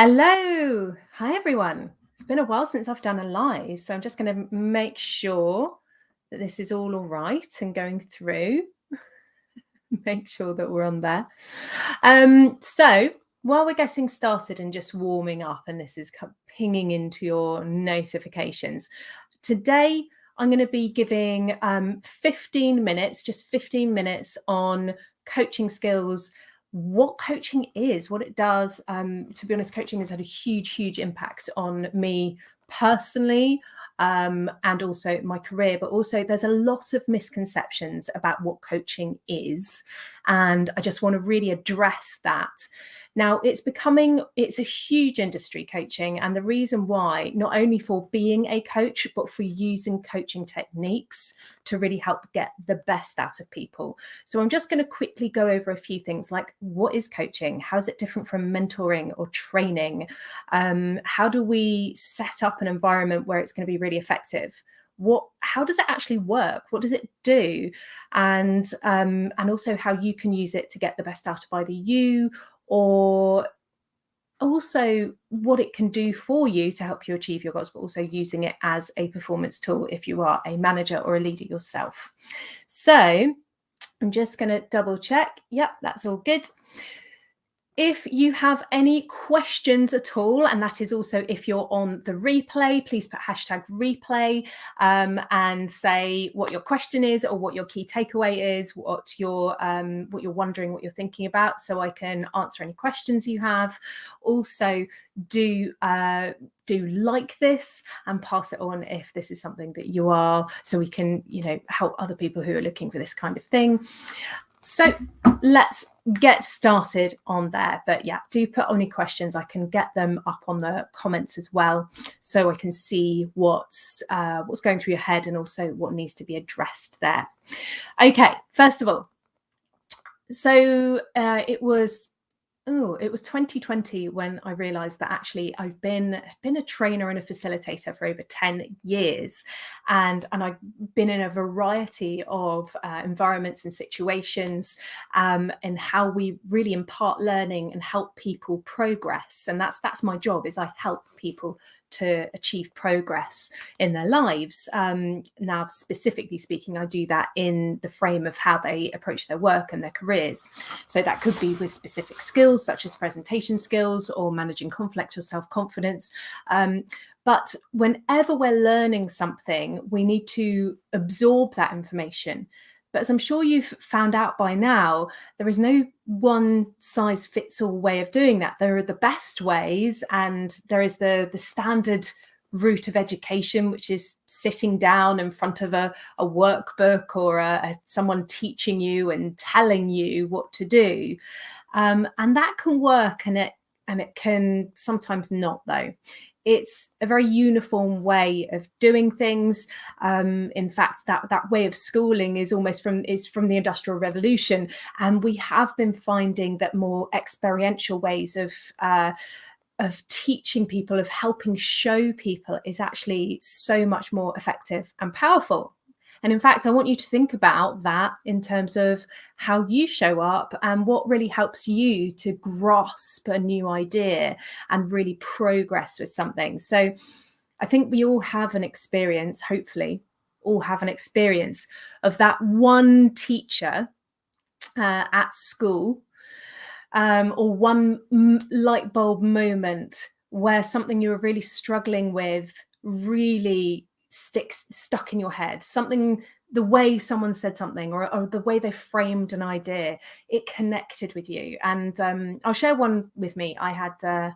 Hello. Hi, everyone. It's been a while since I've done a live, so I'm just going to make sure that this is all right and going through. Make sure that we're on there. So while we're getting started and just warming up, and this is pinging into your notifications, today I'm going to be giving 15 minutes, just 15 minutes on coaching skills, what coaching is, what it does. To be honest, coaching has had a huge impact on me personally, and also my career, but also there's a lot of misconceptions about what coaching is. And I just want to really address that. Now, it's a huge industry, coaching. And the reason why, not only for being a coach, but for using coaching techniques to really help get the best out of people. So I'm just going to quickly go over a few things like, what is coaching? How is it different from mentoring or training? How do we set up an environment where it's going to be really effective? How does it actually work? What does it do? And also how you can use it to get the best out of either you, or also what it can do for you to help you achieve your goals, but also using it as a performance tool if you are a manager or a leader yourself. So I'm just going to double check. Yep, that's all good. If you have any questions at all, and that is also if you're on the replay, please put #replay and say what your question is or what your key takeaway is, what you're wondering, what you're thinking about, so I can answer any questions you have. Also, do like this and pass it on if this is something that you are, so we can help other people who are looking for this kind of thing. So let's get started on there. But yeah, do put any questions. I can get them up on the comments as well, so I can see what's going through your head and also what needs to be addressed there. Okay, first of all, so it was 2020 when I realized that actually I've been a trainer and a facilitator for over 10 years. And I've been in a variety of environments and situations, and how we really impart learning and help people progress. And that's my job, is I help people to achieve progress in their lives. Now, specifically speaking, I do that in the frame of how they approach their work and their careers. So that could be with specific skills such as presentation skills or managing conflict or self-confidence. But whenever we're learning something, we need to absorb that information. But as I'm sure you've found out by now, there is no one size fits all way of doing that. There are the best ways, and there is the standard route of education, which is sitting down in front of a workbook or someone teaching you and telling you what to do. And that can work, and it can sometimes not, though. It's a very uniform way of doing things. In fact, that way of schooling is almost from the Industrial Revolution, and we have been finding that more experiential ways of teaching people, of helping show people, is actually so much more effective and powerful. And in fact, I want you to think about that in terms of how you show up and what really helps you to grasp a new idea and really progress with something. So I think we all have an experience, hopefully all have an experience, of that one teacher at school, or one light bulb moment where something you were really struggling with really stuck in your head. Something, the way someone said something, or the way they framed an idea, it connected with you. And I'll share one with me. I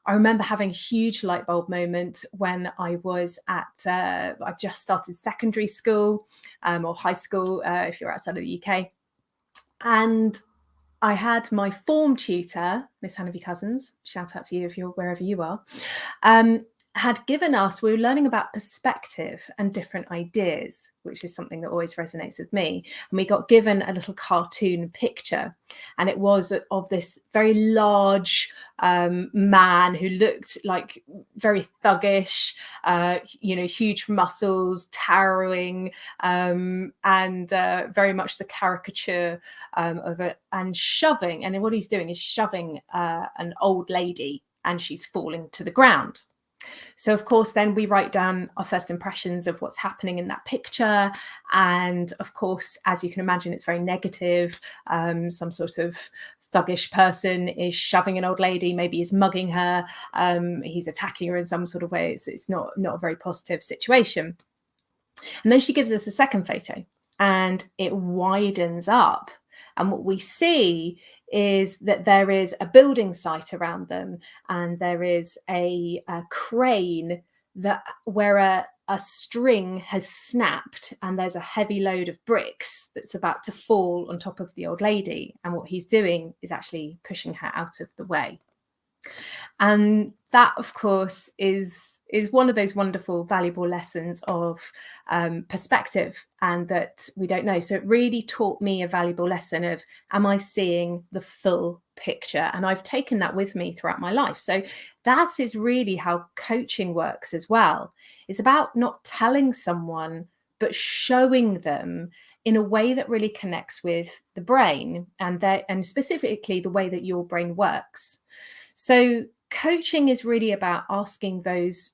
remember having a huge light bulb moment when I was I just started secondary school, or high school, if you're outside of the UK. And I had my form tutor, Miss Hannah Cousins, shout out to you if you're wherever you are, had given us, we were learning about perspective and different ideas, which is something that always resonates with me. And we got given a little cartoon picture, and it was of this very large man who looked like very thuggish, huge muscles, towering, and very much the caricature of it, and shoving. And what he's doing is shoving an old lady and she's falling to the ground. So, of course, then we write down our first impressions of what's happening in that picture. And of course, as you can imagine, it's very negative. Some sort of thuggish person is shoving an old lady, maybe he's mugging her, he's attacking her in some sort of way. It's not a very positive situation. And then she gives us a second photo and it widens up. And what we see is that there is a building site around them, and there is a crane where a string has snapped, and there's a heavy load of bricks that's about to fall on top of the old lady. And what he's doing is actually pushing her out of the way. And that, of course, is one of those wonderful, valuable lessons of perspective, and that we don't know. So it really taught me a valuable lesson of, am I seeing the full picture? And I've taken that with me throughout my life. So that is really how coaching works as well. It's about not telling someone, but showing them in a way that really connects with the brain, and specifically the way that your brain works. So coaching is really about asking those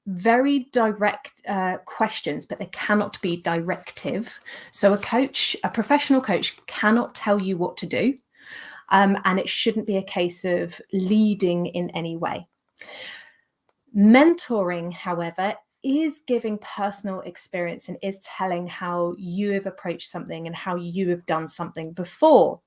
very direct questions, but they cannot be directive. So a professional coach cannot tell you what to do, and it shouldn't be a case of leading in any way. Mentoring, however, is giving personal experience and is telling how you have approached something and how you have done something before.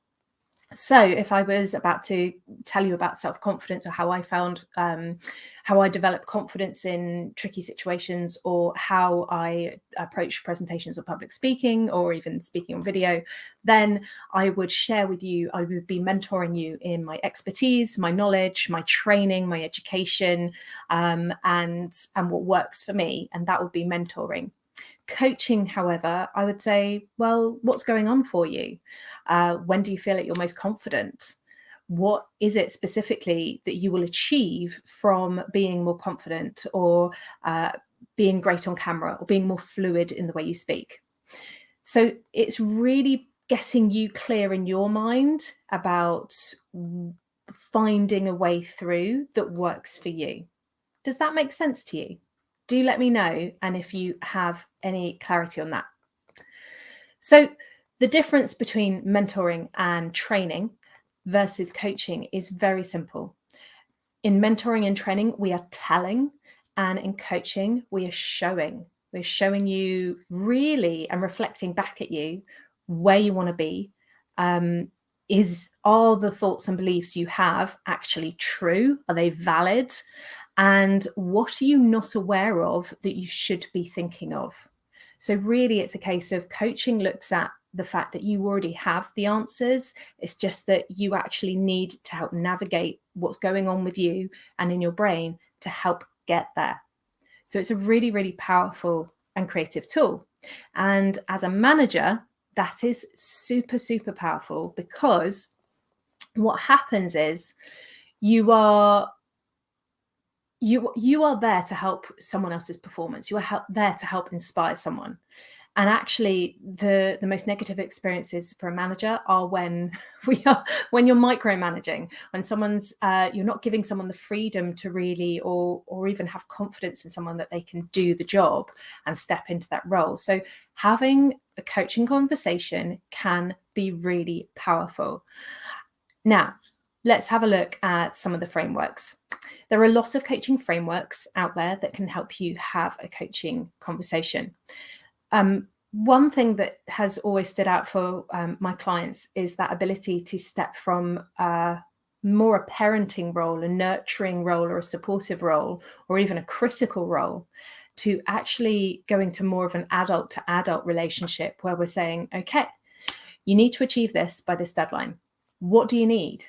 So if I was about to tell you about self-confidence, or how I found, how I developed confidence in tricky situations, or how I approach presentations or public speaking, or even speaking on video, then I would share with you, I would be mentoring you in my expertise, my knowledge, my training, my education, and what works for me. And that would be mentoring. Coaching, however, I would say, well, what's going on for you? When do you feel at your most confident? What is it specifically that you will achieve from being more confident, or being great on camera, or being more fluid in the way you speak? So it's really getting you clear in your mind about finding a way through that works for you. Does that make sense to you? Do let me know, and if you have any clarity on that. So the difference between mentoring and training versus coaching is very simple. In mentoring and training, we are telling, and in coaching, we are showing. We're showing you really, and reflecting back at you, where you want to be. Are the thoughts and beliefs you have actually true? Are they valid? And what are you not aware of that you should be thinking of? So really, it's a case of coaching looks at the fact that you already have the answers. It's just that you actually need to help navigate what's going on with you and in your brain to help get there. So it's a really, really powerful and creative tool. And as a manager, that is super, super powerful, because what happens is you are there to help someone else's performance. You are there to help inspire someone. And actually, the most negative experiences for a manager are when you're micromanaging, when someone's you're not giving someone the freedom to really, or even have confidence in someone that they can do the job and step into that role. So having a coaching conversation can be really powerful. Now, let's have a look at some of the frameworks. There are a lot of coaching frameworks out there that can help you have a coaching conversation. One thing that has always stood out for my clients is that ability to step from more a parenting role, a nurturing role, or a supportive role, or even a critical role, to actually going to more of an adult to adult relationship, where we're saying, okay, you need to achieve this by this deadline. What do you need?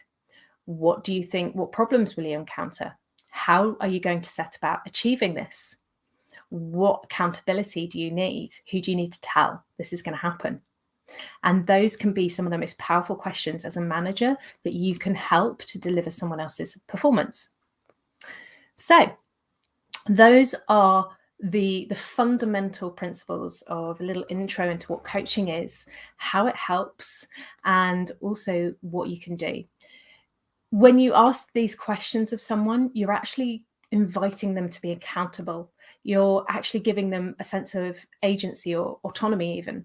What do you think? What problems will you encounter? How are you going to set about achieving this? What accountability do you need? Who do you need to tell this is going to happen? And those can be some of the most powerful questions as a manager that you can help to deliver someone else's performance. So those are the fundamental principles of a little intro into what coaching is, how it helps, and also what you can do. when you ask these questions of someone, you're actually inviting them to be accountable. You're actually giving them a sense of agency or autonomy even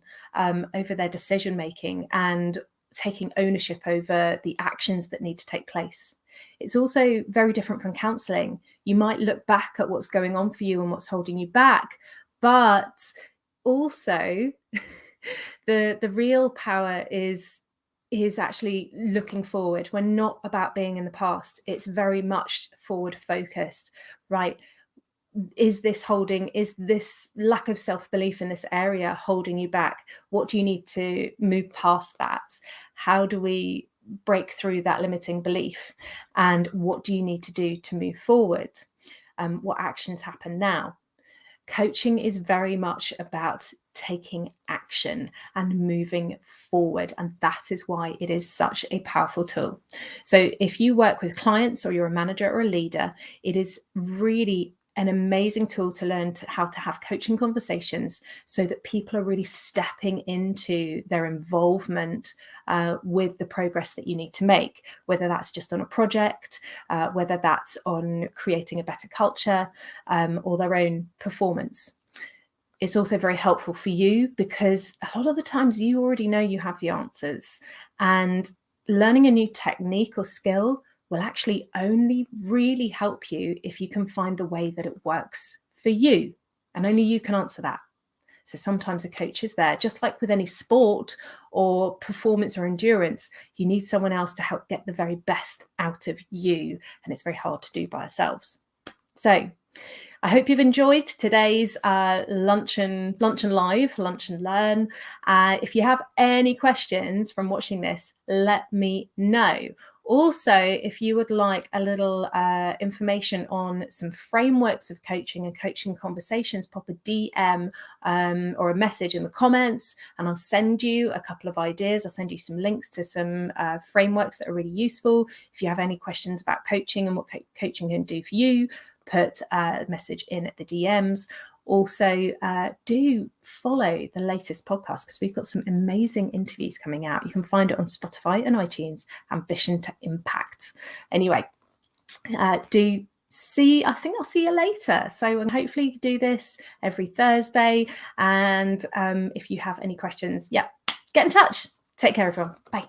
over their decision making and taking ownership over the actions that need to take place. It's also very different from counseling. You might look back at what's going on for you and what's holding you back, but also the real power is actually looking forward. We're not about being in the past. It's very much forward focused, right? Is this lack of self-belief in this area holding you back? What do you need to move past that? How do we break through that limiting belief? And what do you need to do to move forward? What actions happen now? Coaching is very much about taking action and moving forward. And that is why it is such a powerful tool. So if you work with clients or you're a manager or a leader, it is really an amazing tool to learn how to have coaching conversations so that people are really stepping into their involvement with the progress that you need to make, whether that's just on a project, whether that's on creating a better culture or their own performance. It's also very helpful for you because a lot of the times you already know you have the answers, and learning a new technique or skill will actually only really help you if you can find the way that it works for you, and only you can answer that. So sometimes a coach is there, just like with any sport or performance or endurance, you need someone else to help get the very best out of you, and it's very hard to do by ourselves. So I hope you've enjoyed today's lunch and live, lunch and learn. If you have any questions from watching this, let me know. Also, if you would like a little information on some frameworks of coaching and coaching conversations, pop a DM or a message in the comments, and I'll send you a couple of ideas. I'll send you some links to some frameworks that are really useful. If you have any questions about coaching and what coaching can do for you, put a message in the DMs. Also, do follow the latest podcast because we've got some amazing interviews coming out. You can find it on Spotify and iTunes, Ambition to Impact. Anyway, I think I'll see you later. So, and hopefully do this every Thursday. And if you have any questions, get in touch. Take care, everyone. Bye.